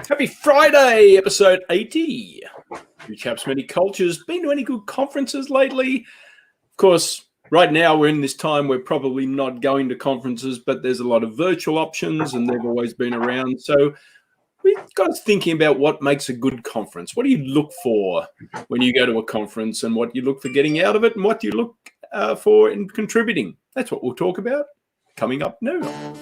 Happy Friday, episode 80. You chaps, many cultures. Been to any good conferences lately? Of course, right now we're in this time we're probably not going to conferences, but there's a lot of virtual options and they've always been around. So we got us thinking about what makes a good conference. What do you look for when you go to a conference, and what you look for getting out of it, and what do you look for in contributing? That's what we'll talk about coming up now.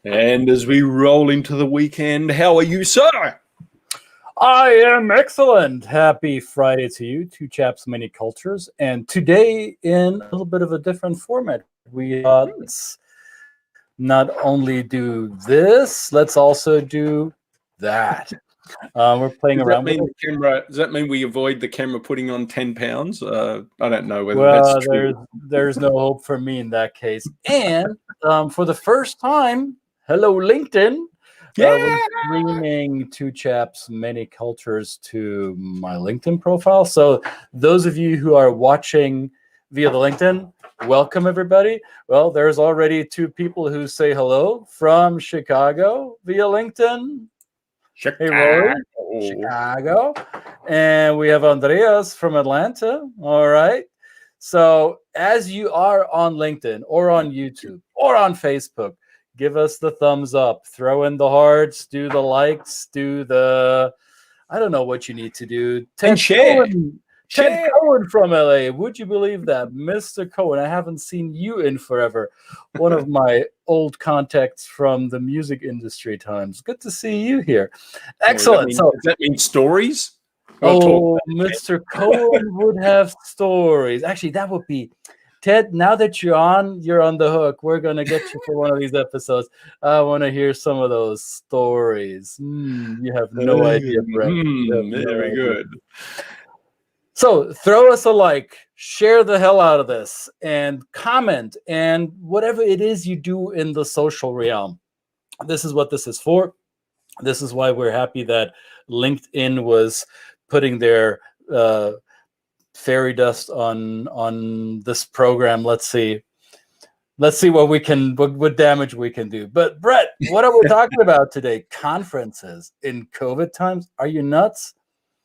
And as we roll into the weekend, how are you, sir? I am excellent. Happy Friday to you, two chaps, many cultures. And today, in a little bit of a different format, we let's not only do this, let's also do that. We're playing around with the camera. Does that mean we avoid the camera putting on 10 pounds? I don't know whether well, that's true. There's no hope for me in that case. And for the first time, hello, LinkedIn. We're streaming two chaps, many cultures to my LinkedIn profile. So those of you who are watching via the LinkedIn, welcome everybody. Well, there's already two people who say hello from Chicago via LinkedIn. Hey, Rory, Chicago. And we have Andreas from Atlanta. All right. So as you are on LinkedIn or on YouTube or on Facebook, give us the thumbs up, throw in the hearts, do the likes, do the, I don't know what you need to do. And share. Ted Cohen from LA. Would you believe that? Mr. Cohen, I haven't seen you in forever. One of my old contacts from the music industry times. Good to see you here. Excellent. Does that mean stories? Mr. Cohen would have stories. Actually, that would be Ted. Now that you're on the hook. We're going to get you for one of these episodes. I want to hear some of those stories. You have no idea, Brett. Very good. So throw us a like, share the hell out of this, and comment, and whatever it is you do in the social realm. This is what this is for. This is why we're happy that LinkedIn was putting their fairy dust on this program. Let's see what damage we can do. But Brett, what are we talking about today? Conferences in COVID times? Are you nuts?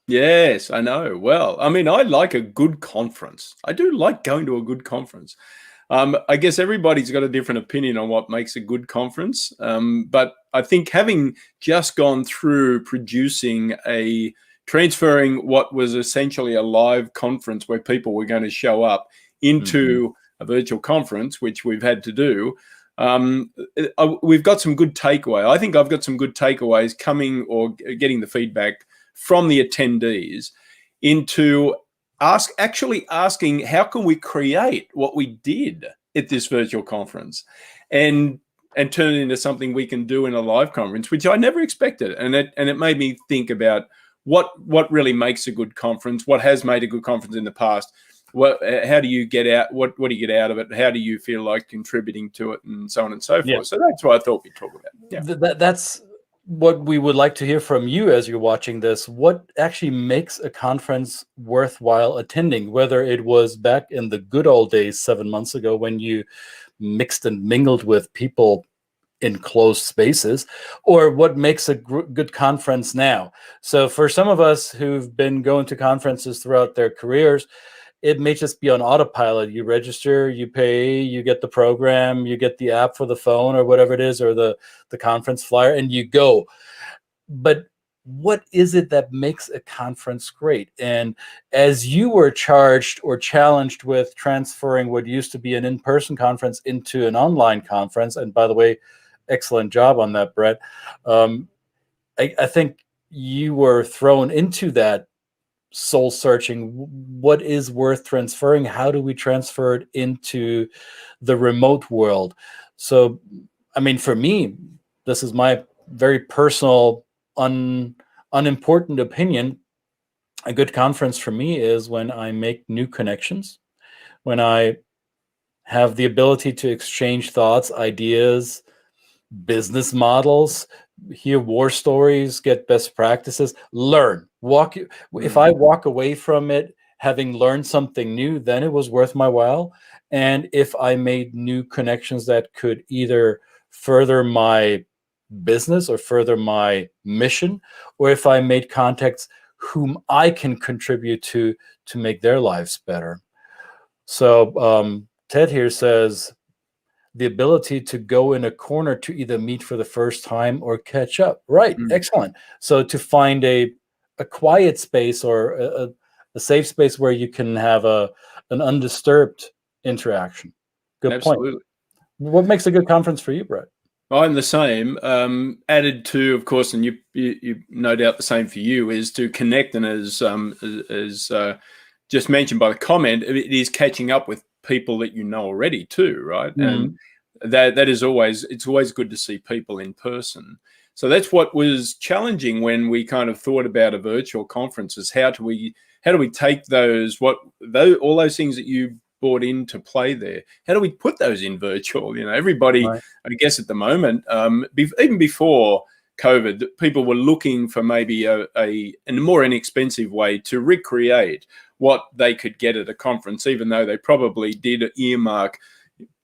Yes, I know. Well, I mean, I like a good conference. I do like going to a good conference. I guess everybody's got a different opinion on what makes a good conference. But I think having just gone through transferring what was essentially a live conference where people were going to show up into a virtual conference, which we've had to do, we've got some good takeaway. I think I've got some good takeaways coming or getting the feedback from the attendees into actually asking how can we create what we did at this virtual conference and turn it into something we can do in a live conference, which I never expected. And it made me think about what really makes a good conference, what has made a good conference in the past. How do you get out? What do you get out of it? How do you feel like contributing to it, and so on and so forth? Yeah. So that's what I thought we'd talk about. Yeah. That's what we would like to hear from you as you're watching this. What actually makes a conference worthwhile attending, whether it was back in the good old days 7 months ago when you mixed and mingled with people in closed spaces, or what makes a good conference now. So for some of us who've been going to conferences throughout their careers, it may just be on autopilot. You register, you pay, you get the program, you get the app for the phone or whatever it is, or the conference flyer, and you go. But what is it that makes a conference great? And as you were charged or challenged with transferring what used to be an in-person conference into an online conference, and by the way, excellent job on that, Brett. I think you were thrown into that soul searching. What is worth transferring? How do we transfer it into the remote world? So, I mean, for me, this is my very personal, unimportant opinion. a good conference for me is when I make new connections, when I have the ability to exchange thoughts, ideas, business models, hear war stories, get best practices, learn. If I walk away from it having learned something new, then it was worth my while. And if I made new connections that could either further my business or further my mission, or if I made contacts whom I can contribute to make their lives better. So Ted here says, the ability to go in a corner to either meet for the first time or catch up. Right. Excellent. So to find a quiet space or a safe space where you can have an undisturbed interaction. Good Absolutely. point. What makes a good conference for you, Brett? I'm the same. Added to, of course, and you no doubt the same for you, is to connect, and as just mentioned by the comment, it is catching up with people that you know already too, right? And that is always, it's always good to see people in person. So that's what was challenging when we kind of thought about a virtual conference, is how do we take all those things that you brought into play there, how do we put those in virtual? You know, everybody, right. I guess at the moment, even before COVID, people were looking for maybe a more inexpensive way to recreate what they could get at a conference, even though they probably did earmark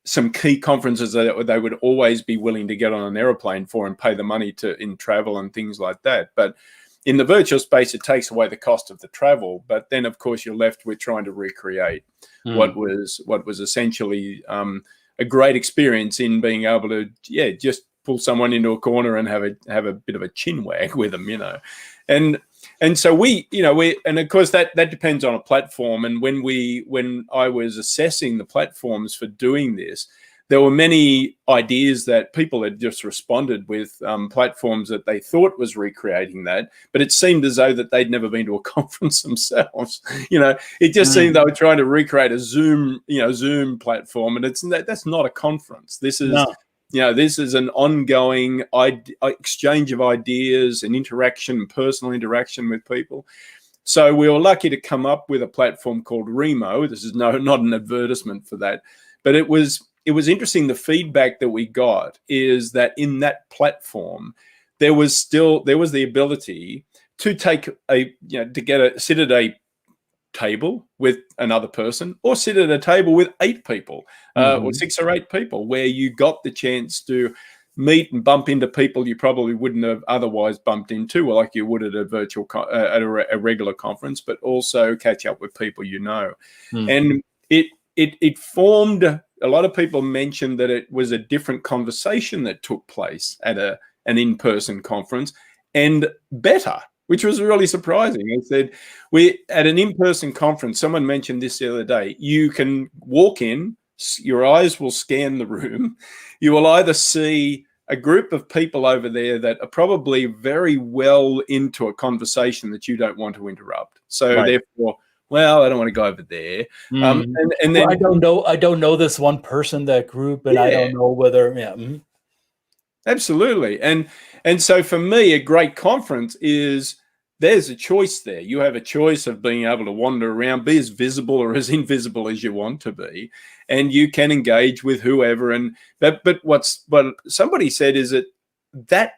some key conferences that they would always be willing to get on an aeroplane for and pay the money in travel and things like that. But in the virtual space, it takes away the cost of the travel. But then, of course, you're left with trying to recreate what was essentially a great experience in being able to, just pull someone into a corner and have a bit of a chin wag with them, you know. And so and of course that depends on a platform. And when I was assessing the platforms for doing this, there were many ideas that people had just responded with, platforms that they thought was recreating that, but it seemed as though that they'd never been to a conference themselves. You know, it just seemed they were trying to recreate a Zoom platform, and that's not a conference. This is this is an ongoing exchange of ideas and interaction, personal interaction with people. So we were lucky to come up with a platform called Remo. This is not an advertisement for that, but it was interesting. The feedback that we got is that in that platform, there was the ability to take sit at a table with another person, or sit at a table with 8 people, or 6 or 8 people, where you got the chance to meet and bump into people you probably wouldn't have otherwise bumped into, like you would at a virtual at a regular conference, but also catch up with people you know. And it formed, a lot of people mentioned that it was a different conversation that took place at an in-person conference, and better, which was really surprising. I said, at an in-person conference, someone mentioned this the other day, you can walk in, your eyes will scan the room, you will either see a group of people over there that are probably very well into a conversation that you don't want to interrupt. So therefore, well, I don't want to go over there. And then I don't know this one person, that group, and I don't know whether Absolutely. And so for me, a great conference is, there's a choice there. You have a choice of being able to wander around, be as visible or as invisible as you want to be, and you can engage with whoever. But what somebody said is that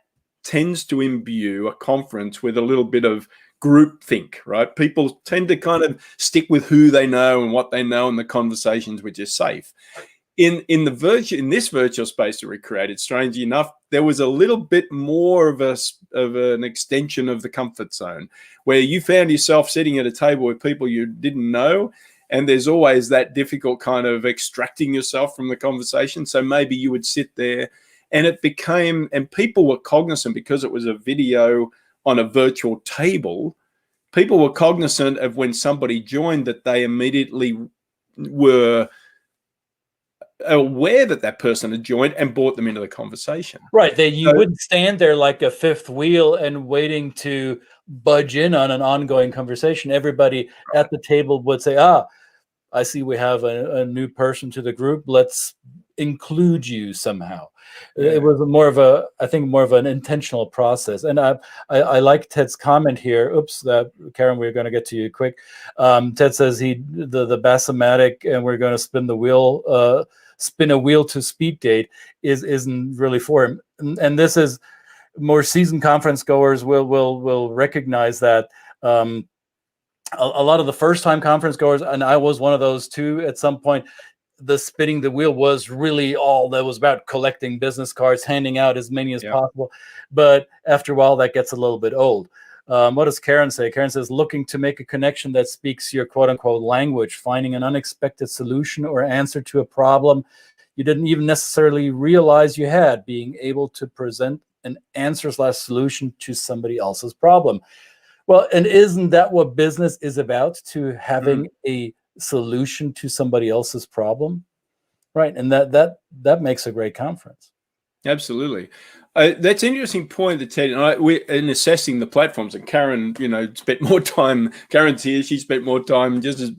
tends to imbue a conference with a little bit of groupthink, right? People tend to kind of stick with who they know and what they know in the conversations, which is safe. In this virtual space that we created, strangely enough, there was a little bit more of an extension of the comfort zone, where you found yourself sitting at a table with people you didn't know, and there's always that difficult kind of extracting yourself from the conversation. So maybe you would sit there, and people were cognizant, because it was a video on a virtual table, people were cognizant of when somebody joined, that they immediately were aware that person had joined and brought them into the conversation. Right. You wouldn't stand there like a fifth wheel and waiting to budge in on an ongoing conversation. Everybody at the table would say, I see we have a new person to the group. Let's include you somehow. Yeah. It was more of a, I think, more of an intentional process. And I like Ted's comment here. Oops, Karen, we're going to get to you quick. Ted says the Bassomatic, and we're going to spin the wheel, spin a wheel to speed date isn't really for him. And this is, more seasoned conference goers will recognize that. A lot of the first time conference goers, and I was one of those too at some point, the spinning the wheel was really all that was about, collecting business cards, handing out as many as possible. But after a while, that gets a little bit old. What does Karen say? Karen says, looking to make a connection that speaks your quote unquote language, finding an unexpected solution or answer to a problem you didn't even necessarily realize you had, being able to present an answer/solution to somebody else's problem. Well, and isn't that what business is about? To having a solution to somebody else's problem, right? And that makes a great conference. Absolutely. That's an interesting point that Ted and I, in assessing the platforms, and Karen, spent more time, Karen's here, she spent more time just as,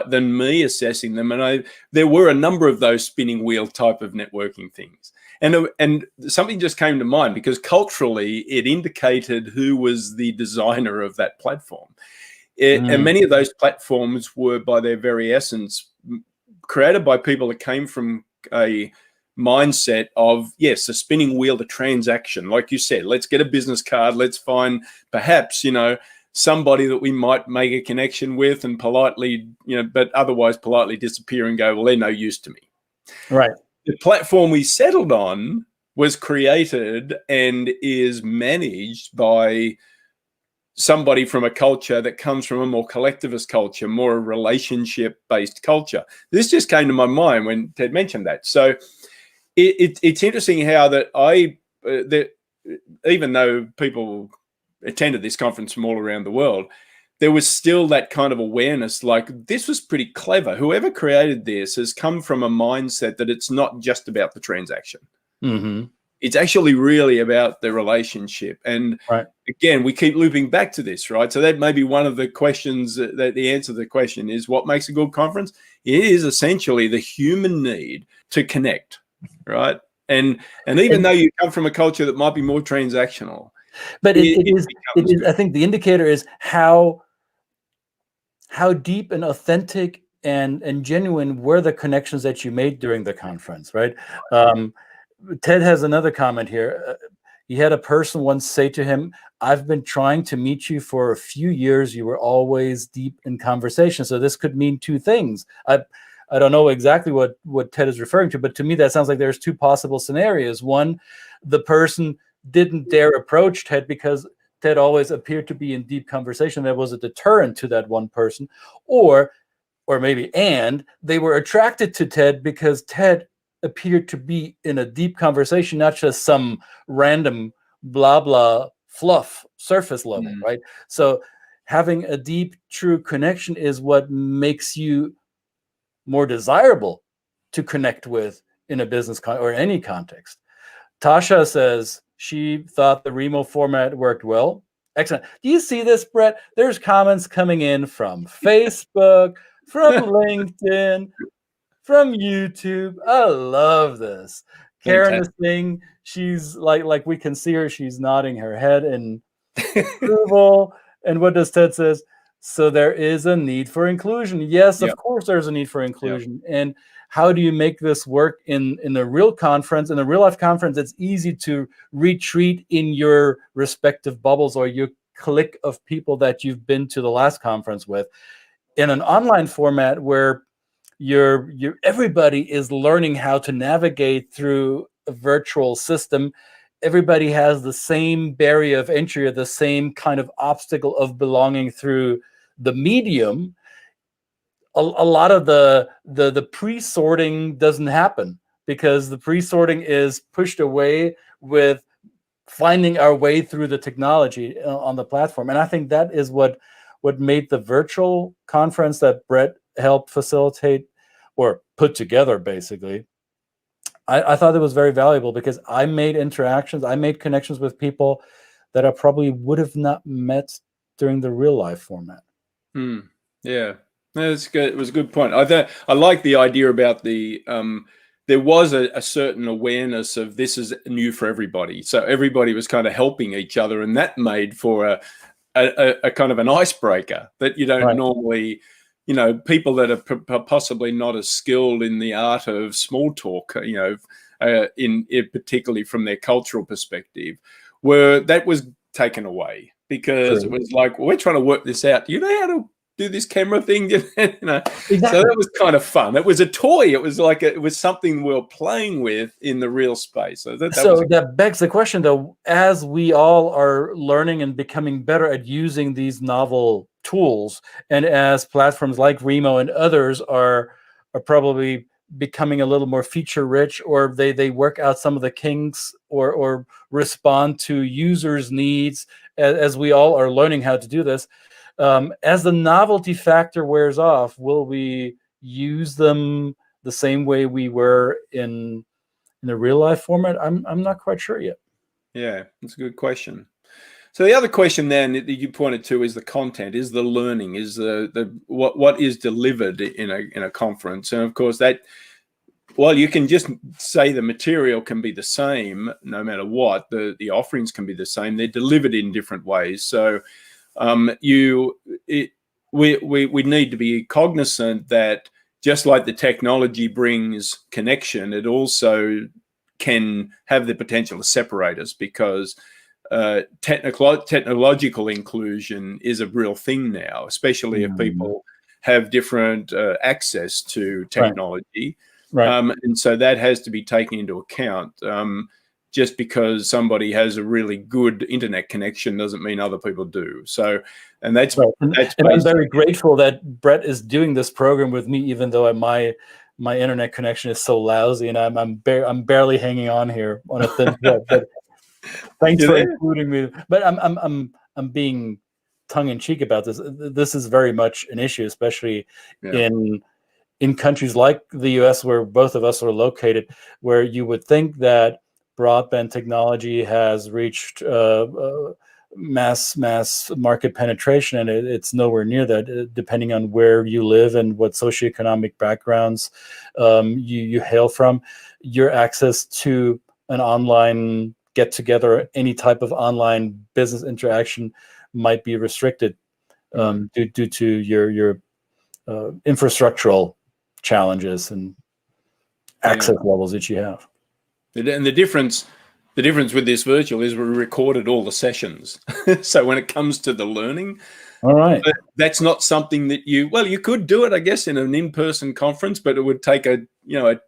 than me assessing them. And there were a number of those spinning wheel type of networking things. And something just came to mind, because culturally it indicated who was the designer of that platform. And many of those platforms were, by their very essence, created by people that came from a mindset of, yes, a spinning wheel to transaction. Like you said, let's get a business card. Let's find perhaps, somebody that we might make a connection with and politely, but otherwise politely disappear and go, well, they're no use to me. Right. The platform we settled on was created and is managed by somebody from a culture that comes from a more collectivist culture, more a relationship-based culture. This just came to my mind when Ted mentioned that. So it's interesting how that even though people attended this conference from all around the world, there was still that kind of awareness, like, this was pretty clever. Whoever created this has come from a mindset that it's not just about the transaction. It's actually really about the relationship. And again, we keep looping back to this, right? So that may be one of the questions, that the answer to the question is, what makes a good conference? It is essentially the human need to connect, right? And even though you come from a culture that might be more transactional, but it is, I think the indicator is how deep and authentic and genuine were the connections that you made during the conference, right? Ted has another comment here. He had a person once say to him, I've been trying to meet you for a few years. You were always deep in conversation. So this could mean two things. I don't know exactly what Ted is referring to, but to me, that sounds like there's two possible scenarios. One, the person didn't dare approach Ted because Ted always appeared to be in deep conversation. That was a deterrent to that one person. Or maybe, and they were attracted to Ted because Ted appeared to be in a deep conversation, not just some random blah, blah, fluff, surface level, right? So having a deep, true connection is what makes you more desirable to connect with in a business or any context. Tasha says she thought the Remo format worked well. Excellent. Do you see this, Brett? There's comments coming in from Facebook, from LinkedIn, from YouTube. I love this. Karen is saying she's like we can see her. She's nodding her head in approval. And what does Ted says? So there is a need for inclusion. Yes, of course there's a need for inclusion. And how do you make this work in a real conference? In a real life conference, it's easy to retreat in your respective bubbles or your clique of people that you've been to the last conference with. In an online format where everybody is learning how to navigate through a virtual system, everybody has the same barrier of entry or the same kind of obstacle of belonging through the medium. A lot of the pre-sorting doesn't happen because the pre-sorting is pushed away with finding our way through the technology on the platform. And I think that is what made the virtual conference that Brett helped facilitate or put together, basically. I thought it was very valuable because I made interactions, I made connections with people that I probably would have not met during the real life format. Yeah. That's good. It was a good point. I like the idea about the there was a certain awareness of this is new for everybody, so everybody was kind of helping each other, and that made for a kind of an icebreaker that you don't normally, you know, people that are possibly not as skilled in the art of small talk, you know, in particularly from their cultural perspective, that was taken away because it was like, well, we're trying to work this out. Do you know how to do this camera thing? You know, Exactly. So that was kind of fun. It was a toy. It was like it was something we were playing with in the real space. So that begs the question, though, as we all are learning and becoming better at using these novel tools, and as platforms like Remo and others are probably becoming a little more feature rich, or they work out some of the kinks or respond to users' needs as we all are learning how to do this. As the novelty factor wears off, will we use them the same way we were in the real life format? I'm not quite sure yet. Yeah, that's a good question. So the other question then that you pointed to is the content, is the learning, is the what is delivered in a conference, and of course that. Well, you can just say the material can be the same no matter what. The offerings can be the same. They're delivered in different ways. So we need to be cognizant that just like the technology brings connection, it also can have the potential to separate us, because technological inclusion is a real thing now, especially if people have different access to technology. And so that has to be taken into account. Just because somebody has a really good internet connection doesn't mean other people do. So, and that's and I'm very grateful that Brett is doing this program with me, even though my internet connection is so lousy, and I'm barely hanging on here on a thin thread. But thanks for including me. But I'm being tongue in cheek about this. This is very much an issue, especially in countries like the US, where both of us are located, where you would think that broadband technology has reached mass market penetration, and it's nowhere near that, depending on where you live and what socioeconomic backgrounds you hail from. Your access to an online get-together, any type of online business interaction might be restricted due to your infrastructural challenges and access levels that you have. And the difference with this virtual is we recorded all the sessions. So when it comes to the learning, that's not something that you could do it, I guess, in an in-person conference, but it would take a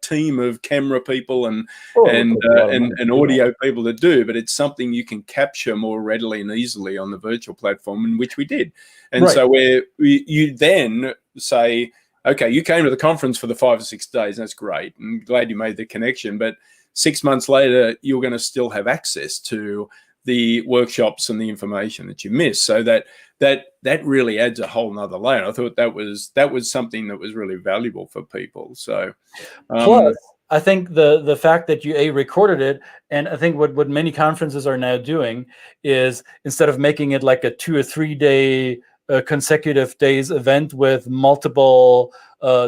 team of camera people and audio people to do. But it's something you can capture more readily and easily on the virtual platform, in which we did. And so you then say, okay, you came to the conference for the 5 or 6 days. That's great. I'm glad you made the connection. But 6 months later, you're going to still have access to the workshops and the information that you missed. So that really adds a whole nother layer. I thought that was something that was really valuable for people. So plus, I think the fact that you recorded it, and I think what many conferences are now doing is, instead of making it like a 2 or 3 day consecutive days event with multiple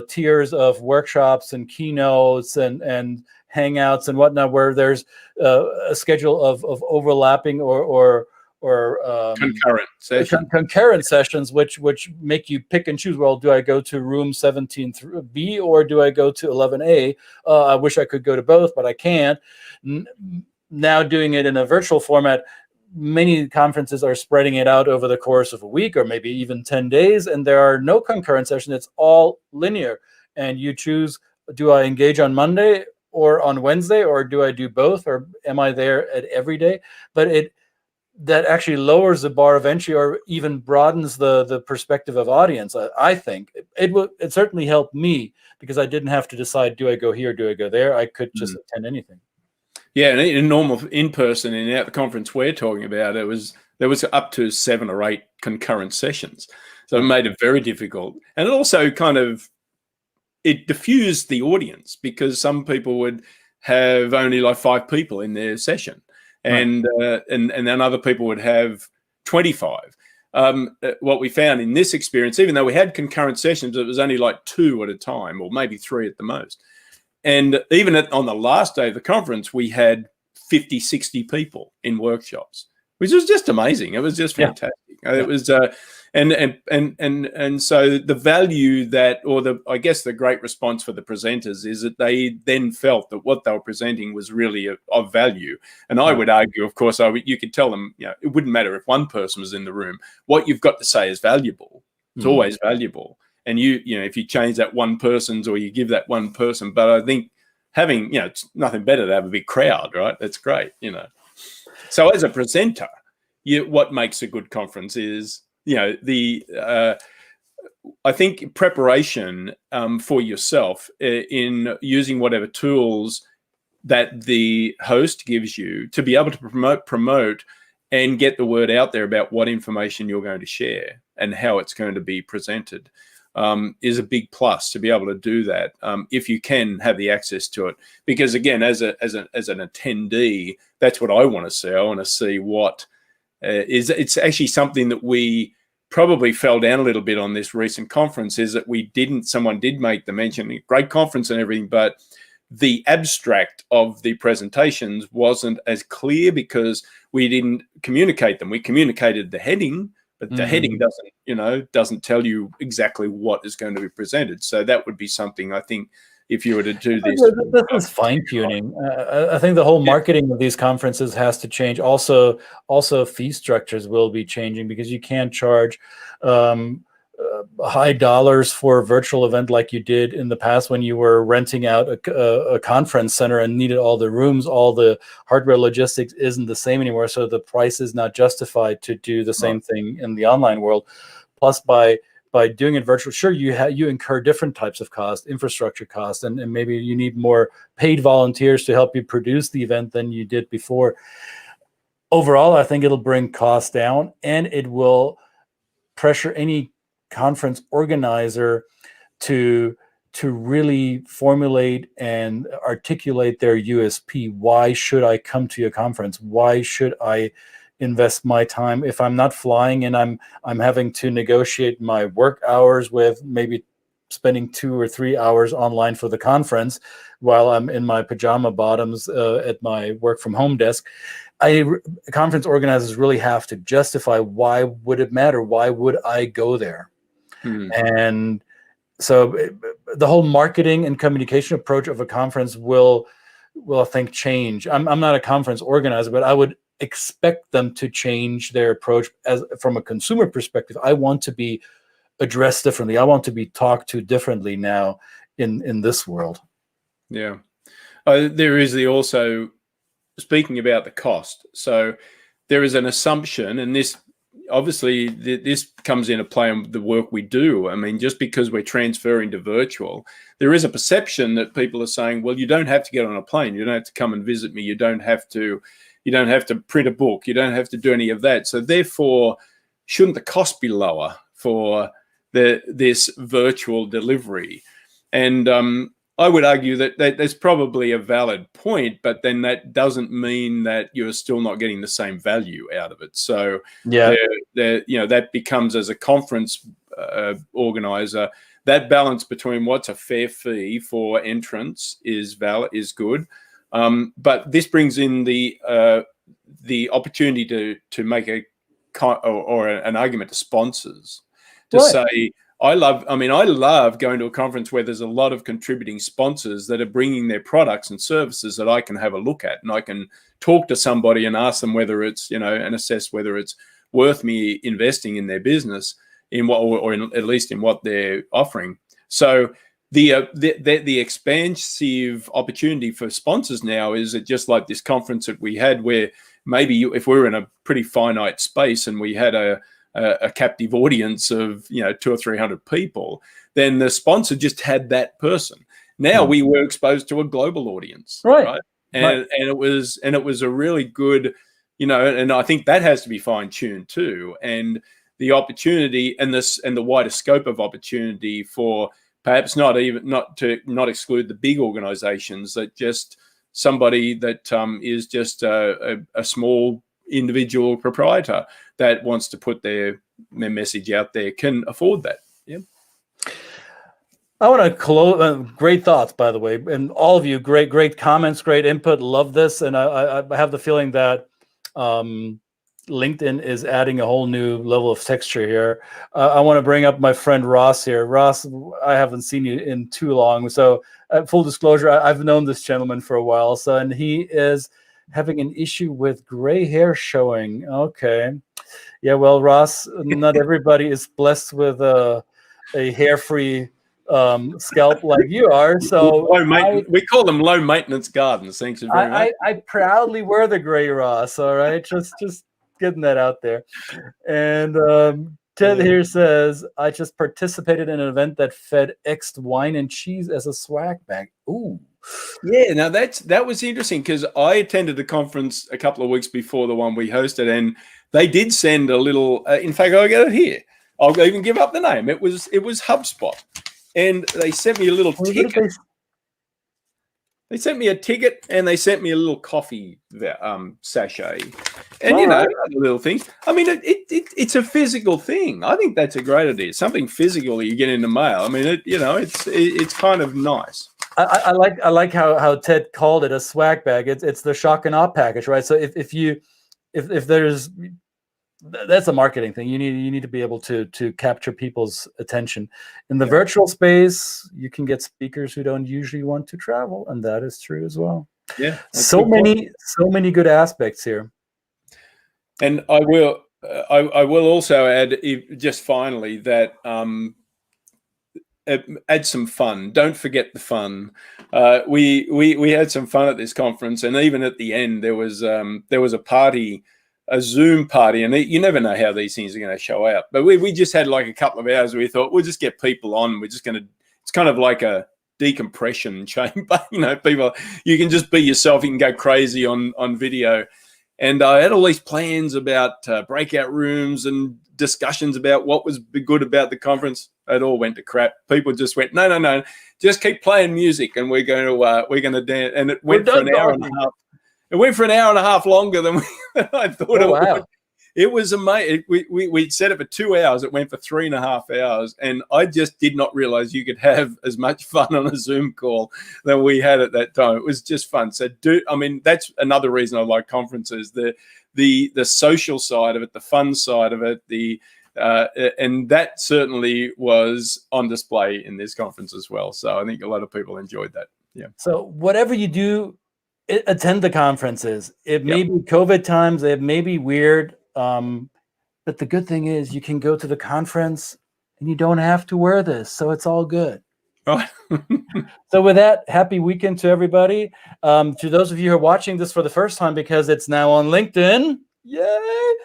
tiers of workshops and keynotes and hangouts and whatnot, where there's a schedule of overlapping or concurrent sessions, which make you pick and choose. Well, do I go to room 17B or do I go to 11A? I wish I could go to both, but I can't. Now doing it in a virtual format, many conferences are spreading it out over the course of a week or maybe even 10 days, and there are no concurrent sessions. It's all linear, and you choose, do I engage on Monday or on Wednesday, or do I do both, or am I there at every day? But that actually lowers the bar of entry, or even broadens the perspective of audience. I think it certainly helped me, because I didn't have to decide, do I go here, do I go there? I could just attend anything. Yeah, and in normal in-person, and at the conference we're talking about, there was up to 7 or 8 concurrent sessions. So it made it very difficult. And it also it diffused the audience, because some people would have only like 5 people in their session. And then other people would have 25. what we found in this experience, even though we had concurrent sessions, it was only like 2 at a time, or maybe 3 at the most. And even on the last day of the conference, we had 50, 60 people in workshops, which was just amazing. It was just fantastic. It was, and so the value that, or I guess the great response for the presenters is that they then felt that what they were presenting was really of value. And I would argue, of course, you could tell them, it wouldn't matter if one person was in the room. What you've got to say is valuable. It's always valuable. And if you change that one person's, or you give that one person, but I think having, it's nothing better to have a big crowd, right? That's great, So as a presenter, what makes a good conference is, I think preparation for yourself in using whatever tools that the host gives you to be able to promote and get the word out there about what information you're going to share and how it's going to be presented. Is a big plus to be able to do that if you can have the access to it. Because again, as an attendee, that's what I want to see. I want to see what it's actually something that we probably fell down a little bit on this recent conference, is that someone did make the mention, great conference and everything, but the abstract of the presentations wasn't as clear because we didn't communicate them. We communicated the heading, but the heading doesn't tell you exactly what is going to be presented. So that would be something, I think, if you were to do this. This is fine-tuning. I think the whole marketing of these conferences has to change. Also fee structures will be changing, because you can't charge high dollars for a virtual event like you did in the past when you were renting out a conference center and needed all the rooms. All the hardware logistics isn't the same anymore, so the price is not justified to do the same thing in the online world. Plus, by doing it virtual, sure, you incur different types of cost, infrastructure costs, and maybe you need more paid volunteers to help you produce the event than you did before. Overall, I think it'll bring costs down, and it will pressure any conference organizer to really formulate and articulate their USP. Why should I come to your conference? Why should I invest my time if I'm not flying and I'm having to negotiate my work hours with maybe spending 2 or 3 hours online for the conference while I'm in my pajama bottoms at my work from home desk? Conference organizers really have to justify, why would it matter? Why would I go there? And so the whole marketing and communication approach of a conference will I think, change. I'm not a conference organizer, but I would expect them to change their approach from a consumer perspective. I want to be addressed differently. I want to be talked to differently now in this world. Yeah. There is also, speaking about the cost, so there is an assumption, and this obviously this comes into play on the work we do. I mean, just because we're transferring to virtual, there is a perception that people are saying, well, you don't have to get on a plane, you don't have to come and visit me, you don't have to print a book, you don't have to do any of that. So therefore, shouldn't the cost be lower for this virtual delivery? And I would argue that there's probably a valid point, but then that doesn't mean that you're still not getting the same value out of it. So yeah, that becomes, as a conference organizer, that balance between what's a fair fee for entrance is good, but this brings in the opportunity to make an argument to sponsors to say, I love going to a conference where there's a lot of contributing sponsors that are bringing their products and services that I can have a look at, and I can talk to somebody and ask them whether it's, and assess whether it's worth me investing in their business, at least in what they're offering. So the expansive opportunity for sponsors now is that, just like this conference that we had, where maybe if we were in a pretty finite space and we had a captive audience of 200 or 300 people, then the sponsor just had that person. Now we were exposed to a global audience, right? And it was a really good, and I think that has to be fine tuned too. And the opportunity and the wider scope of opportunity for perhaps not exclude the big organizations, that just somebody that is just a small individual proprietor that wants to put their message out there can afford that. Yeah. I want to close. Great thoughts, by the way, and all of you, great comments, great input. Love this, and I have the feeling that LinkedIn is adding a whole new level of texture here. I want to bring up my friend Ross here. Ross, I haven't seen you in too long, so full disclosure, I've known this gentleman for a while, so and he is having an issue with gray hair showing. Okay, yeah, well, Ross, not everybody is blessed with a hair-free scalp like you are, so we call them low maintenance gardens. Thanks very much. I proudly wear the gray, Ross. All right, just getting that out there. And Ted here says, I just participated in an event that fed X'd wine and cheese as a swag bag. Ooh. Yeah, now that was interesting because I attended the conference a couple of weeks before the one we hosted, and they did send a little. In fact, I got it here. I'll even give up the name. It was HubSpot. And they sent me a little ticket. They sent me a ticket, and they sent me a little coffee sachet, and other little things. I mean, it's a physical thing. I think that's a great idea. Something physical that you get in the mail. I mean, it's kind of nice. I like how Ted called it a swag bag. It's the shock and awe package, right? So if there's that's a marketing thing. You need to be able to capture people's attention. In the virtual space, you can get speakers who don't usually want to travel, and that is true as well. Yeah, so many good aspects here. And I will also add, just finally, that add some fun. Don't forget the fun. We had some fun at this conference, and even at the end there was a party. A Zoom party, and you never know how these things are going to show out. But we just had like a couple of hours where we thought we'll just get people on. We're just going to. It's kind of like a decompression chamber. People. You can just be yourself. You can go crazy on video. And I had all these plans about breakout rooms and discussions about what was good about the conference. It all went to crap. People just went, no, just keep playing music, and we're going to dance. And it went for an hour and a half. It went for an hour and a half longer than I thought it would. It was amazing. We'd set it for 2 hours. It went for 3.5 hours. And I just did not realize you could have as much fun on a Zoom call than we had at that time. It was just fun. So that's another reason I like conferences, the social side of it, the fun side of it, and that certainly was on display in this conference as well. So I think a lot of people enjoyed that. Yeah. So whatever you do, attend the conferences. It may be COVID times. It may be weird. But the good thing is you can go to the conference and you don't have to wear this. So it's all good. Right. So with that, happy weekend to everybody. To those of you who are watching this for the first time, because it's now on LinkedIn. Yay.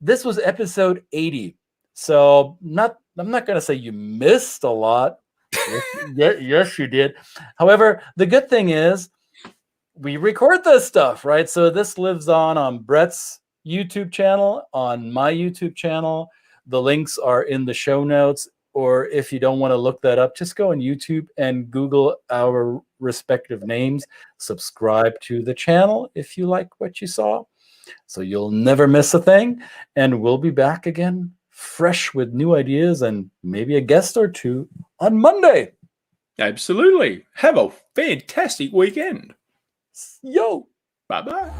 This was episode 80. So I'm not going to say you missed a lot. Yes, you did. However, the good thing is, we record this stuff, right? So this lives on Brett's YouTube channel, on my YouTube channel. The links are in the show notes, or if you don't want to look that up, just go on YouTube and Google our respective names. Subscribe to the channel if you like what you saw, so you'll never miss a thing. And we'll be back again, fresh with new ideas and maybe a guest or two on Monday. Absolutely. Have a fantastic weekend. Yo. Bye-bye.